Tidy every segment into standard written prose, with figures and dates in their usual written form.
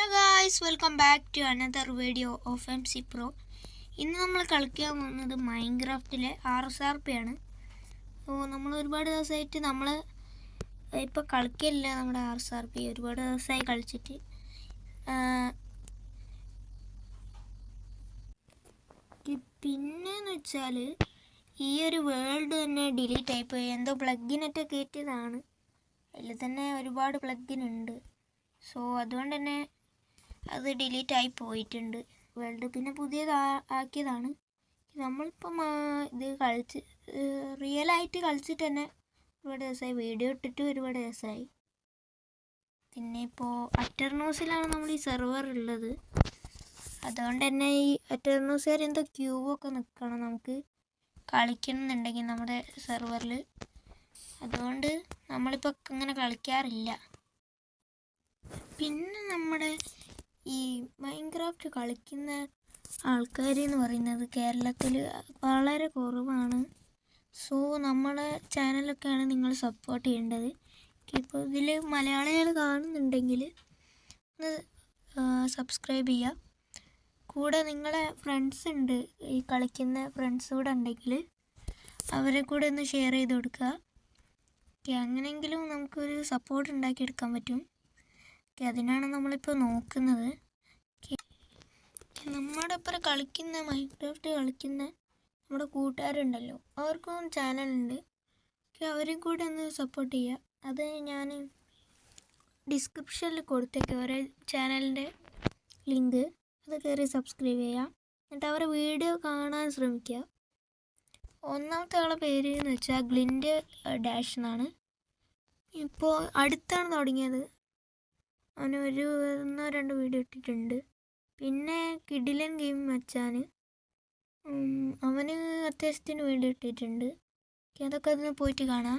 Hello guys, welcome back to another video of MC Pro. ഇന്ന് നമ്മൾ കളിക്കാൻ പോകുന്നത് മൈൻക്രാഫ്റ്റിലെ RSRP ആണ്. നമ്മൾ ഒരുപാട് ദിവസമായിട്ട് നമ്മൾ ഇപ്പോൾ കളിക്കില്ല. നമ്മുടെ RSRP ഒരുപാട് ദിവസമായി കളിച്ചിട്ട്. പിന്നെന്ന് വെച്ചാൽ ഈ ഒരു വേൾഡ് തന്നെ ഡിലീറ്റ് ആയിപ്പോയി. എന്തോ പ്ലഗിനൊക്കെ കയറ്റിയതാണ്. അതിൽ തന്നെ ഒരുപാട് പ്ലഗിൻ ഉണ്ട്. സോ അതുകൊണ്ട് തന്നെ അത് ഡിലീറ്റ് ആയി പോയിട്ടുണ്ട് വേൾഡ്. പിന്നെ പുതിയത് ആക്കിയതാണ്. നമ്മളിപ്പം ഇത് റിയലായിട്ട് കളിച്ചിട്ട് തന്നെ ഒരുപാട് ദിവസമായി. വീഡിയോ ഇട്ടിട്ട് ഒരുപാട് ദിവസമായി. പിന്നെ ഇപ്പോൾ അറ്റർനോസിലാണ് നമ്മൾ ഈ സെർവർ ഉള്ളത്. അതുകൊണ്ട് തന്നെ ഈ അറ്റർനോസുകാർ എന്തോ ക്യൂ ഒക്കെ നിൽക്കണം നമുക്ക് കളിക്കണമെന്നുണ്ടെങ്കിൽ നമ്മുടെ സെർവറിൽ. അതുകൊണ്ട് നമ്മളിപ്പോൾ അങ്ങനെ കളിക്കാറില്ല. പിന്നെ നമ്മുടെ ഈ മൈൻക്രാഫ്റ്റ് കളിക്കുന്ന ആൾക്കാർ എന്ന് പറയുന്നത് കേരളത്തിൽ വളരെ കുറവാണ്. സോ നമ്മുടെ ചാനലൊക്കെയാണ് നിങ്ങൾ സപ്പോർട്ട് ചെയ്യേണ്ടത്. ഇപ്പോൾ ഇതിൽ മലയാളികൾ കാണുന്നുണ്ടെങ്കിൽ ഒന്ന് സബ്സ്ക്രൈബ് ചെയ്യുക. കൂടെ നിങ്ങളെ ഫ്രണ്ട്സ് ഉണ്ട്, ഈ കളിക്കുന്ന ഫ്രണ്ട്സ് കൂടെ ഉണ്ടെങ്കിൽ അവരെ കൂടെ ഒന്ന് ഷെയർ ചെയ്ത് കൊടുക്കുക. അങ്ങനെയെങ്കിലും നമുക്കൊരു സപ്പോർട്ട് ഉണ്ടാക്കിയെടുക്കാൻ പറ്റും. അതിനാണ് നമ്മളിപ്പോൾ നോക്കുന്നത്. നമ്മുടെ ഒപ്പം കളിക്കുന്ന മൈൻക്രാഫ്റ്റ് കളിക്കുന്ന നമ്മുടെ കൂട്ടുകാരുണ്ടല്ലോ, അവർക്കും ചാനലുണ്ട്. അവരും കൂടെ ഒന്ന് സപ്പോർട്ട് ചെയ്യുക. അത് ഞാൻ ഡിസ്ക്രിപ്ഷനിൽ കൊടുത്തേക്കാം അവരെ ചാനലിൻ്റെ ലിങ്ക്. അത് കയറി സബ്സ്ക്രൈബ് ചെയ്യുക. എന്നിട്ട് അവരെ വീഡിയോ കാണാൻ ശ്രമിക്കുക. ഒന്നാമത്തെ ആളെ പേര് എന്ന് വെച്ചാൽ ഗ്ലിൻഡ് ഡാഷ് എന്നാണ്. ഇപ്പോൾ അടുത്താണ് തുടങ്ങിയത്. അവന് 1-2 വീഡിയോ ഇട്ടിട്ടുണ്ട്. പിന്നെ കിഡിലൻ ഗെയിം മച്ചാൻ, അവന് അത്യാവശ്യത്തിന് വീഡിയോ ഇട്ടിട്ടുണ്ട്. അതൊക്കെ അതിന് പോയിട്ട് കാണാം.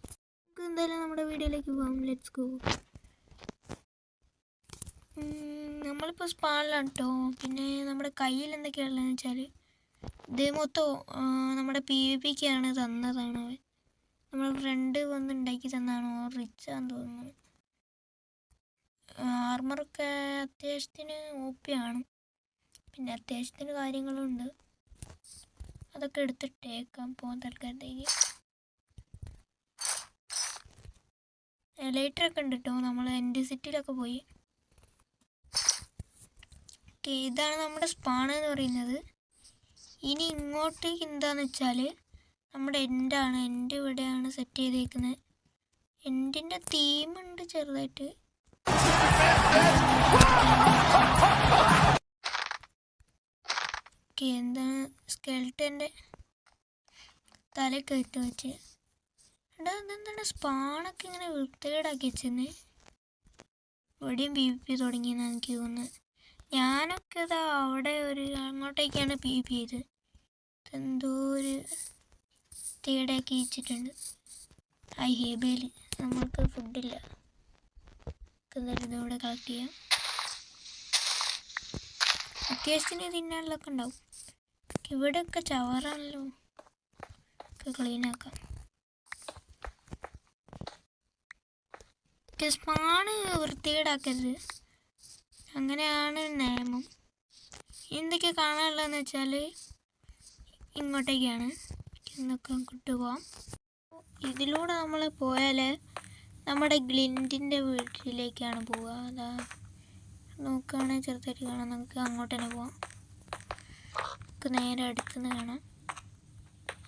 നമുക്ക് എന്തായാലും നമ്മുടെ വീഡിയോയിലേക്ക് പോകാം. Let's go. നമ്മളിപ്പോൾ സ്പാനിലാണ് കേട്ടോ. പിന്നെ നമ്മുടെ കയ്യിൽ എന്തൊക്കെയാണുള്ളതെന്ന് വെച്ചാൽ ഇത് മൊത്തം നമ്മുടെ PvPക്കാണ് തന്നതാണ്. അവൻ നമ്മുടെ ഫ്രണ്ട് വന്ന് ഉണ്ടാക്കി തന്നതാണ്. റിച്ചാന്ന് തോന്നുന്നു. ആർമറൊക്കെ അത്യാവശ്യത്തിന് OP-ആണ്. പിന്നെ അത്യാവശ്യത്തിന് കാര്യങ്ങളുണ്ട്. അതൊക്കെ എടുത്തിട്ടേക്കാം പോകുന്ന തൽക്കാലത്തേക്ക്. ലൈറ്ററൊക്കെ ഉണ്ട് കേട്ടോ. നമ്മൾ എൻഡ് സിറ്റിയിലൊക്കെ പോയി. ഇതാണ് നമ്മുടെ സ്പാൺ എന്ന് പറയുന്നത്. ഇനി ഇങ്ങോട്ടേക്ക് എന്താണെന്ന് വെച്ചാൽ നമ്മുടെ എൻഡാണ്. എൻഡ് ഇവിടെയാണ് സെറ്റ് ചെയ്തേക്കുന്നത്. എൻഡിൻ്റെ തീമുണ്ട് ചെറുതായിട്ട്. എന്താണ് സ്കെൽട്ടൻ്റെ തലയൊക്കെ ഇട്ട് വെച്ച്. അതെന്താണ് സ്പാണൊക്കെ ഇങ്ങനെ വൃത്തികേടാക്കി വെച്ചെന്ന്. ഇവിടെയും PvP തുടങ്ങിയെന്നാണ് എനിക്ക് തോന്നുന്നത്. ഞാനൊക്കെ ഇതാ അവിടെ അങ്ങോട്ടേക്കാണ് PvP ചെയ്ത്. എന്തോ ഒരു വൃത്തികേടാക്കി വെച്ചിട്ടുണ്ട്. ഹേബേൽ നമ്മൾക്ക് ഫുഡില്ല. എന്തായാലും ഇതോടെ കളക്ട് ചെയ്യാം. അത്യാവശ്യത്തിന് തിന്നാനുള്ളതൊക്കെ ഉണ്ടാവും. ഇവിടെയൊക്കെ ചവറാണല്ലോ, ഒക്കെ ക്ലീനാക്കാം. സ്പാണ് വൃത്തികേടാക്കരുത്, അങ്ങനെയാണ് നിയമം. എന്തൊക്കെ കാണാനുള്ളതെന്ന് വെച്ചാൽ ഇങ്ങോട്ടേക്കാണ്. എന്നൊക്കെ കൊണ്ടുപോകാം. ഇതിലൂടെ നമ്മൾ പോയാൽ നമ്മുടെ ഗ്ലിൻഡിൻ്റെ വീട്ടിലേക്കാണ് പോവുക. അതാ നോക്കുകയാണെങ്കിൽ ചെറുതായിട്ട് കാണാം. നമുക്ക് അങ്ങോട്ട് തന്നെ പോവാം. നമുക്ക് നേരെ അടുത്തുനിന്ന് കാണാം.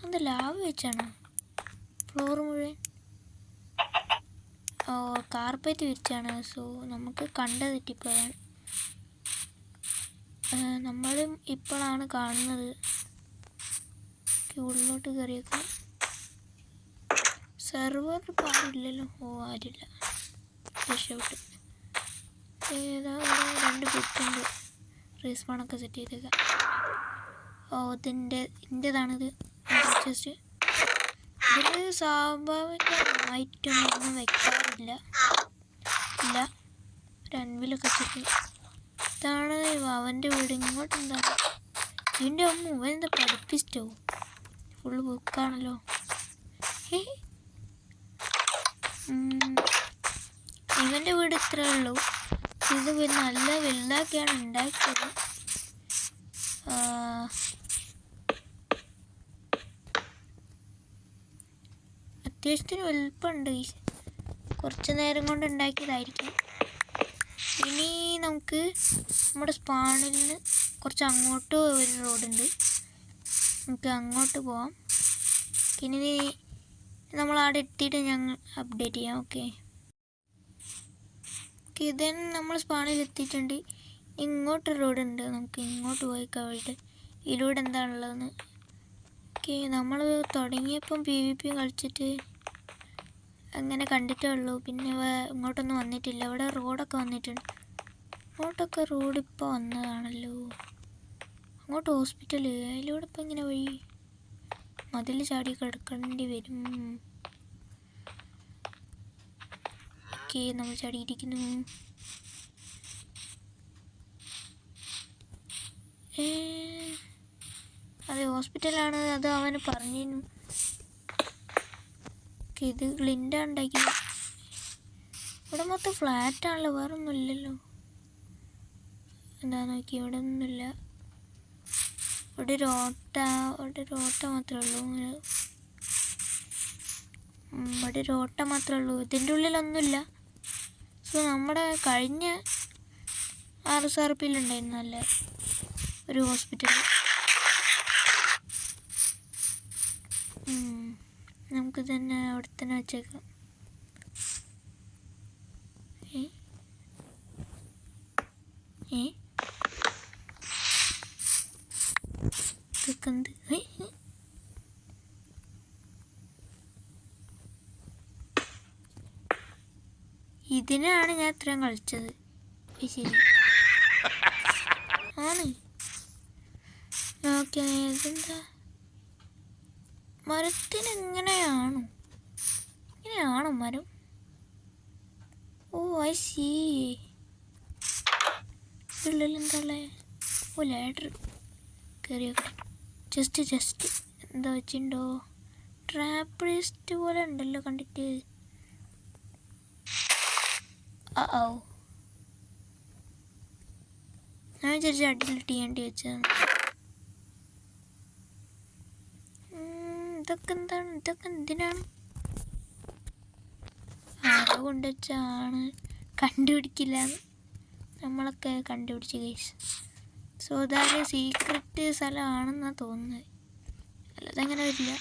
അത് ലാവ് വെച്ചാണ് ഫ്ലോർ മുഴുവൻ. കാർപ്പറ്റ് വിരിച്ചാണ്. സോ നമുക്ക് കണ്ട തെറ്റിപ്പോയാണ്. നമ്മളും ഇപ്പോഴാണ് കാണുന്നത്. ഉള്ളിലോട്ട് കയറിയേക്കാം. സെർവർ പാടില്ലല്ലോ. ആരില്ല, രക്ഷപ്പെട്ടു. ഏതാ 2 ബുക്കുണ്ട്. റീസ്പോണൊക്കെ സെറ്റ് ചെയ്തേക്കാം. ഇതിൻ്റെതാണിത്. ജസ്റ്റ് ഇതിൽ സ്വാഭാവികമായിട്ടൊന്നും വെക്കാറില്ല. ഇല്ല, ഒരു അൻവിലൊക്കെ വെച്ചിട്ട്. ഇതാണ് അവൻ്റെ വീട്. ഇങ്ങോട്ട് എന്താണ് ഇതിൻ്റെ എന്താ പഠിപ്പിച്ചോ? ഫുള്ള് ബുക്കാണല്ലോ. ഇവൻ്റെ വീട് ഇത്രയേ ഉള്ളൂ. ഇത് നല്ല വലുതാക്കിയാണ് ഉണ്ടാക്കിയത്. അത്യാവശ്യത്തിന് വലുപ്പമുണ്ട്. കുറച്ച് നേരം കൊണ്ട് ഉണ്ടാക്കിയതായിരിക്കും. ഇനി നമുക്ക് നമ്മുടെ സ്പാണിൽ നിന്ന് കുറച്ച് അങ്ങോട്ട് ഒരു റോഡുണ്ട്, നമുക്ക് അങ്ങോട്ട് പോവാം. ഇനി നമ്മൾ അവിടെ എത്തിയിട്ട് ഞങ്ങൾ അപ്ഡേറ്റ് ചെയ്യാം. ഓക്കെ, ഇതൻ നമ്മൾ സ്പാണിൽ എത്തിയിട്ടുണ്ട്. ഇങ്ങോട്ട് റോഡുണ്ട്, നമുക്ക് ഇങ്ങോട്ട് പോയി കഴിഞ്ഞിട്ട് ഇതിലൂടെ എന്താണുള്ളതെന്ന്. ഓക്കെ, നമ്മൾ തുടങ്ങിയപ്പം PvP കളിച്ചിട്ട് അങ്ങനെ കണ്ടിട്ടേ ഉള്ളൂ, പിന്നെ ഇങ്ങോട്ടൊന്നും വന്നിട്ടില്ല. ഇവിടെ റോഡൊക്കെ വന്നിട്ടുണ്ട്. അങ്ങോട്ടൊക്കെ റോഡ് ഇപ്പോൾ വന്നതാണല്ലോ. അങ്ങോട്ട് ഹോസ്പിറ്റൽ, അതിലൂടെ ഇപ്പം ഇങ്ങനെ വഴി മതിൽ ചാടി കിടക്കേണ്ടി വരും. ഓക്കെ, നമ്മൾ ചാടിയിരിക്കുന്നു. അതെ, ഹോസ്പിറ്റലാണ്, അത് അവന് പറഞ്ഞിരുന്നു. ഇത് ഗ്ലിൻഡ ഉണ്ടാക്കിയത്. ഇവിടെ മൊത്തം ഫ്ലാറ്റാണല്ലോ, വേറെ ഒന്നും ഇല്ലല്ലോ. എന്താ നോക്കി, ഇവിടെ ഒന്നുമില്ല. ഇവിടെ ഒരു ഓട്ട മാത്രമേ ഉള്ളൂ. ഇവിടെ ഒരു ഓട്ട മാത്രമേ ഉള്ളൂ, ഇതിൻ്റെ ഉള്ളിലൊന്നുമില്ല. സോ നമ്മുടെ കഴിഞ്ഞ RSRPയിലുണ്ടായിരുന്നു നല്ല ഒരു ഹോസ്പിറ്റൽ. നമുക്ക് തന്നെ അവിടെ തന്നെ വെച്ചേക്കാം. ഇതിനാണ് ഞാൻ ഇത്രയും കളിച്ചത്. ശരി ആണ്. ഓക്കെ, ഇതെന്താ മരത്തിന് ഇങ്ങനെയാണോ മരം? ഓ ഐ സീ. ഉള്ളിൽ എന്താ ഉള്ളത്? ഓ ലാഡർ കയറിയൊക്കെ ജസ്റ്റ് എന്താ വെച്ചിട്ടുണ്ടോ? ട്രാപ്പ് ലിസ്റ്റ് പോലെ ഉണ്ടല്ലോ കണ്ടിട്ട്. ഓ, ഞാൻ വിചാരിച്ച അടിയിൽ TNT വെച്ചതാണ്. ഇതൊക്കെ എന്തിനാണ്? ആരോ കൊണ്ടുവച്ചാണ്, കണ്ടുപിടിക്കില്ല. നമ്മളൊക്കെ കണ്ടുപിടിച്ച് ഗൈസ്. സോ അതായത് സീക്രട്ട് സ്ഥലമാണെന്നാണ് തോന്നുന്നത്, അല്ലാതെ അങ്ങനെ വരില്ല.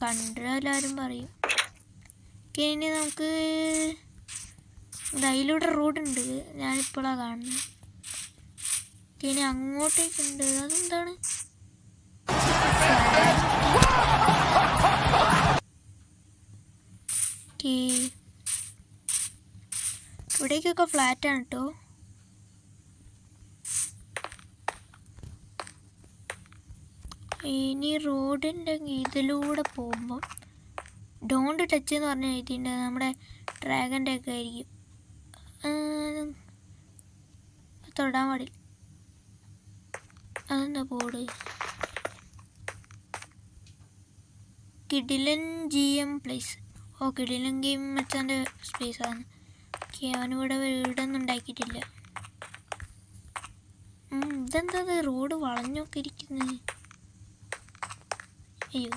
കണ്ടാലും പറയും. ഇനി നമുക്ക് ഇതിലൂടെ റോഡുണ്ട്, ഞാനിപ്പോഴാണ് കാണുന്നത്. ഇനി അങ്ങോട്ടേക്കുണ്ട്. അതെന്താണ്? ഇവിടേക്കൊക്കെ ഫ്ലാറ്റാണ് കേട്ടോ. ഇനി റോഡിൻ്റെ ഇതിലൂടെ പോകുമ്പോൾ ഡോണ്ട് ടച്ച് എന്ന് പറഞ്ഞ എഴുതിയിട്ടുണ്ട്. നമ്മുടെ ഡ്രാഗൻ്റെ ഒക്കെ ആയിരിക്കും, തൊടാൻ പാടില്ല. അതെന്താ ബോർഡ്? കിഡിലൻ GM പ്ലേസ്. ഓ, കിഡിലൻ ഗെയിം മച്ചാൻ്റെ സ്പേസാണ്. ഓക്കെ, അവനിവിടെ വീടൊന്നും ഉണ്ടാക്കിയിട്ടില്ല. ഇതെന്താ റോഡ് വളഞ്ഞൊക്കെ ഇരിക്കുന്നത്? അയ്യോ,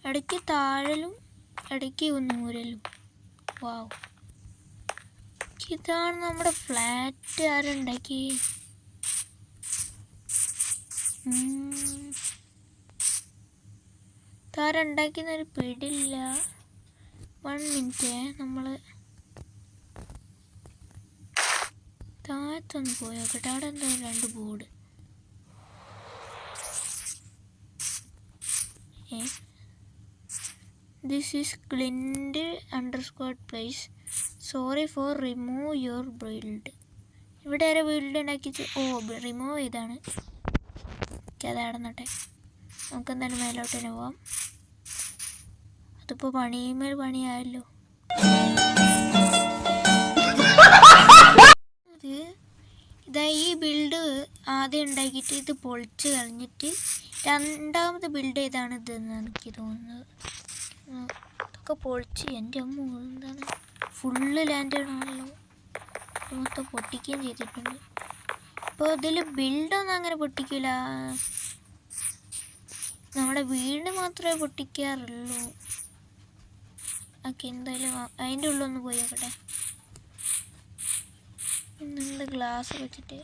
ഇടയ്ക്ക് താഴലും ഇടയ്ക്ക് നൂരലും. വാവ്, ഇതാണ് നമ്മുടെ ഫ്ലാറ്റ്. ആരുണ്ടാക്കി? താരുണ്ടാക്കിയെന്നൊരു പിടിയില്ല. 1 മിനിറ്റ്, നമ്മൾ താഴത്തൊന്ന് പോയോ കേട്ടോ. അവിടെ എന്താ 2 board. This is cleaned _place. Sorry for remove your build. ഇവിടെ ആരെ ബിൽഡ് ഉണ്ടാക്കി? ഓ, റിമൂവ് ചെയ്താണ്. അത് നടന്നട്ടെ, നമുക്ക് എന്തായാലും മേലോട്ട് തന്നെ പോവാം. അതിപ്പോൾ പണിയായല്ലോ. ഇതാ ഈ ബിൽഡ് ആദ്യം ഉണ്ടാക്കിയിട്ട് ഇത് പൊളിച്ച് കളഞ്ഞിട്ട് രണ്ടാമത് ബിൽഡ് ചെയ്താണ് ഇതെന്ന് എനിക്ക് തോന്നുന്നത്. ഇതൊക്കെ പൊളിച്ച് എൻ്റെ അമ്മ എന്താണ് ഫുള്ള് ലാൻഡാണല്ലോ, മൊത്തം പൊട്ടിക്കുകയും ചെയ്തിട്ടുണ്ട്. അപ്പോൾ ഇതിൽ ബിൽഡൊന്നും അങ്ങനെ പൊട്ടിക്കില്ല, നമ്മുടെ വീട് മാത്രമേ പൊട്ടിക്കാറുള്ളൂ. ഓക്കെ, എന്തായാലും അതിൻ്റെ ഉള്ളൊന്ന് പോയി നോക്കട്ടെ. ഇന്ന് ഗ്ലാസ് വെച്ചിട്ട്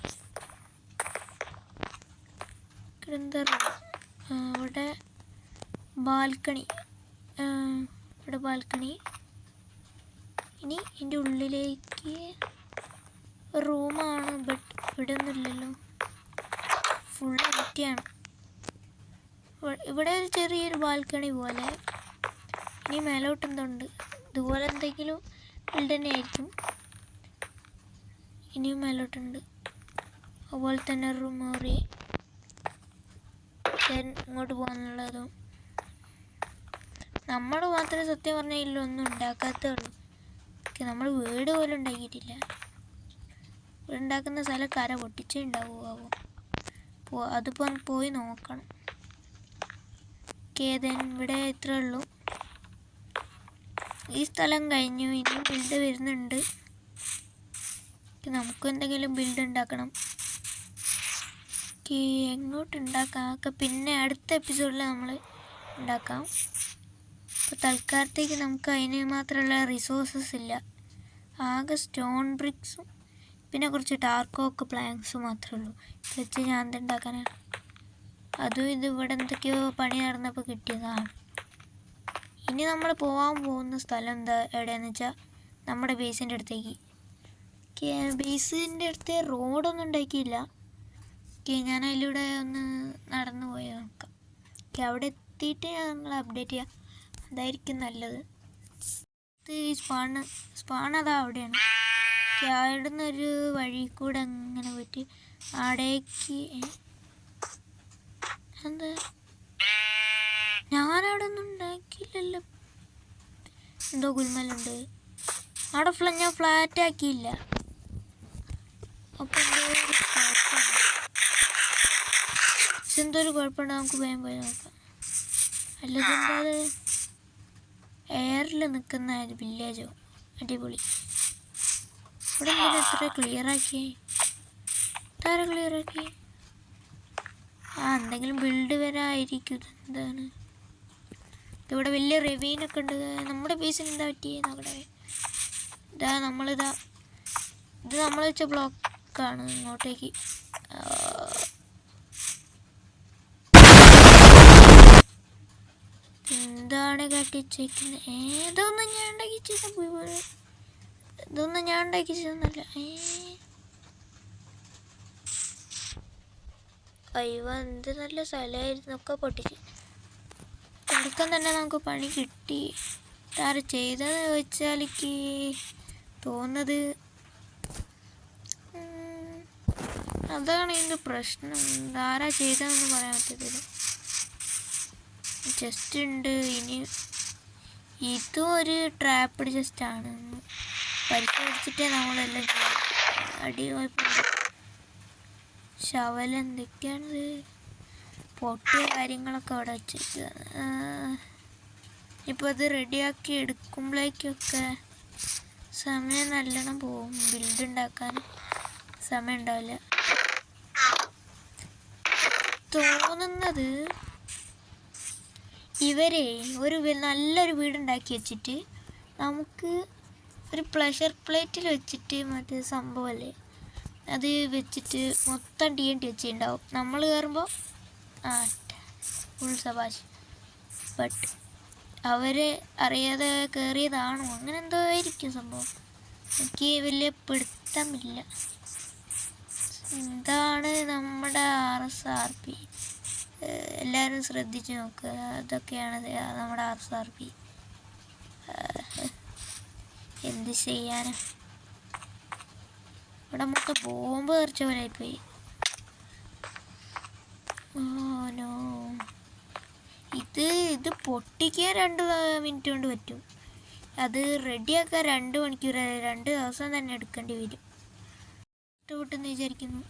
എന്താ അവിടെ ബാൽക്കണി, ഇവിടെ ബാൽക്കണി. ഇനി എൻ്റെ ഉള്ളിലേക്ക് റൂമാണ്, ബട്ട് ഇവിടെ ഒന്നുമില്ലല്ലോ, ഫുൾ എംപ്റ്റിയാണ്. ഇവിടെ ഒരു ചെറിയൊരു ബാൽക്കണി പോലെ. ഇനി മേലോട്ട് എന്തുണ്ട്, ഇതുപോലെ എന്തെങ്കിലും ബിൽഡ് തന്നെ ആയിരിക്കും. ഇനിയും മേലോട്ടുണ്ട്, അതുപോലെ തന്നെ റൂം മാറി ഇങ്ങോട്ട് പോകാനുള്ളതും. നമ്മൾ മാത്രമേ സത്യം പറഞ്ഞാൽ ഇതിലൊന്നും ഉണ്ടാക്കാത്തേ ഉള്ളൂ. നമ്മൾ വീട് പോലും ഉണ്ടാക്കിയിട്ടില്ല. വീടുണ്ടാക്കുന്ന സ്ഥലം കര പൊട്ടിച്ചേ ഉണ്ടാവുമോ, അതിപ്പോൾ പോയി നോക്കണം. ദെൻ ഇവിടെ ഇത്രേ ഉള്ളൂ. ഈ സ്ഥലം കഴിഞ്ഞു, ഇനിയും ബിൽഡ് വരുന്നുണ്ട്. നമുക്കും എന്തെങ്കിലും ബിൽഡ് ഉണ്ടാക്കണം. എങ്ങോട്ട് ഉണ്ടാക്കാം ഒക്കെ പിന്നെ അടുത്ത എപ്പിസോഡിൽ നമ്മൾ ഉണ്ടാക്കാം. അപ്പോൾ തൽക്കാലത്തേക്ക് നമുക്ക് അതിന് മാത്രമുള്ള റിസോഴ്സസ് ഇല്ല. ആകെ സ്റ്റോൺ ബ്രിക്സും പിന്നെ കുറച്ച് ടാർക്കോക്ക് പ്ലാങ്ക്സും മാത്രമേ ഉള്ളൂ. വെച്ച് ഞാൻ എന്തുണ്ടാക്കാനാണ്, അതും ഇത് ഇവിടെ എന്തൊക്കെയോ പണി നടന്നപ്പോൾ കിട്ടിയതാണ്. ഇനി നമ്മൾ പോകാൻ പോകുന്ന സ്ഥലം എവിടെയാണെന്ന് വെച്ചാൽ നമ്മുടെ ബേസിൻ്റെ അടുത്തേക്ക്. ബേസിൻ്റെ അടുത്ത് റോഡൊന്നും ഉണ്ടാക്കിയില്ല. ഞാൻ അതിലൂടെ ഒന്ന് നടന്നു പോയി നോക്കാം. അവിടെ എത്തിയിട്ട് ഞങ്ങൾ അപ്ഡേറ്റ് ചെയ്യാം, അതായിരിക്കും നല്ലത്. ഇത് സ്പാൺ അതാ അവിടെയാണ്. അവിടെ നിന്നൊരു വഴി കൂടെ അങ്ങനെ പോയിട്ട് അവിടേക്ക്. എന്താ, ഞാനവിടെ ഒന്നും ഉണ്ടാക്കിയില്ലല്ലോ. എന്തോ ഗുൽമലുണ്ട് അവിടെ. ഞാൻ ഫ്ലാറ്റ് ആക്കിയില്ല. അപ്പം എന്തോ ഒരു കുഴപ്പമുണ്ട്, നമുക്ക് വേഗം പോയി നോക്കാം. അല്ലത് എന്താ, അത് എയറിൽ നിൽക്കുന്ന വില്ലേജോ, അടിപൊളി. ഇവിടെ എന്തിനാ എത്ര ക്ലിയറാക്കി, എത്ര ക്ലിയറാക്കി? എന്തെങ്കിലും ബിൽഡ് വരായിരിക്കും. എന്താണ് ഇവിടെ വലിയ റെവീനൊക്കെ ഉണ്ട്. നമ്മുടെ ബേസിന് എന്താ പറ്റിയേ നോക്കട്ടെ. ഇതാ ഇത് നമ്മൾ വെച്ച ബ്ലോക്കാണ്. ഇങ്ങോട്ടേക്ക് എന്താണ് കട്ടിച്ചേക്കുന്നത്? ഇതൊന്നും ഞാൻ ഉണ്ടാക്കി ചെയ്തൊന്നല്ല. അയ്യോ, എന്ത് നല്ല സ്ഥലമായിരുന്നൊക്കെ പൊട്ടിച്ച്. തുടക്കം തന്നെ നമുക്ക് പണി കിട്ടി. ആര് ചെയ്തതെന്ന് ചോദിച്ചാൽ എനിക്ക് തോന്നുന്നത് അതാണ് ഇതിൻ്റെ പ്രശ്നം. ആരാ ചെയ്തതെന്ന് പറയാൻ പറ്റത്തില്ല. ചെസ്റ്റ് ഉണ്ട്. ഇനി ഇതും ഒരു ട്രാപ്പിഡ് ചെസ്റ്റാണ്. പരിശോധിച്ചിട്ടേ നമ്മളെല്ലാം അടിപൊളി. ശവല എന്തൊക്കെയാണിത്, പൊട്ടിയ കാര്യങ്ങളൊക്കെ അവിടെ വെച്ചിട്ട്. ഇപ്പോൾ ഇത് റെഡിയാക്കി എടുക്കുമ്പോഴേക്കൊക്കെ സമയം നല്ലോണം പോവും. ബിൽഡ് ഉണ്ടാക്കാൻ സമയം ഉണ്ടാവില്ല. തോന്നുന്നത് ഇവരെ നല്ലൊരു വീടുണ്ടാക്കി വെച്ചിട്ട് നമുക്ക് ഒരു പ്ലഷർ പ്ലേറ്റിൽ വെച്ചിട്ട് മറ്റേ സംഭവമല്ലേ അത് വെച്ചിട്ട് മൊത്തം TNT വെച്ചിട്ടുണ്ടാവും. നമ്മൾ കയറുമ്പോൾ ഫുൾ സബാഷ്. ബട്ട് അവരെ അറിയാതെ കയറിയതാണോ, അങ്ങനെ എന്തോ ആയിരിക്കും സംഭവം. എനിക്ക് വലിയ പിടുത്തമില്ല. എന്താണ് നമ്മുടെ RSRP, എല്ലാവരും ശ്രദ്ധിച്ച് നോക്കുക. അതൊക്കെയാണ് നമ്മുടെ RSRP. എന്ത് ചെയ്യാനാ, ഇവിടെ മൊത്തം ബോംബ് തെറിച്ച പോലെ ആയിപ്പോയി. നോ, ഇത് പൊട്ടിക്കാൻ 2 മിനിറ്റ് കൊണ്ട് പറ്റും. അത് റെഡിയാക്കാൻ 2 മണിക്കൂർ, 2 ദിവസം തന്നെ എടുക്കേണ്ടി വരും. ഇഷ്ടപ്പെട്ടെന്ന് വിചാരിക്കുന്നു.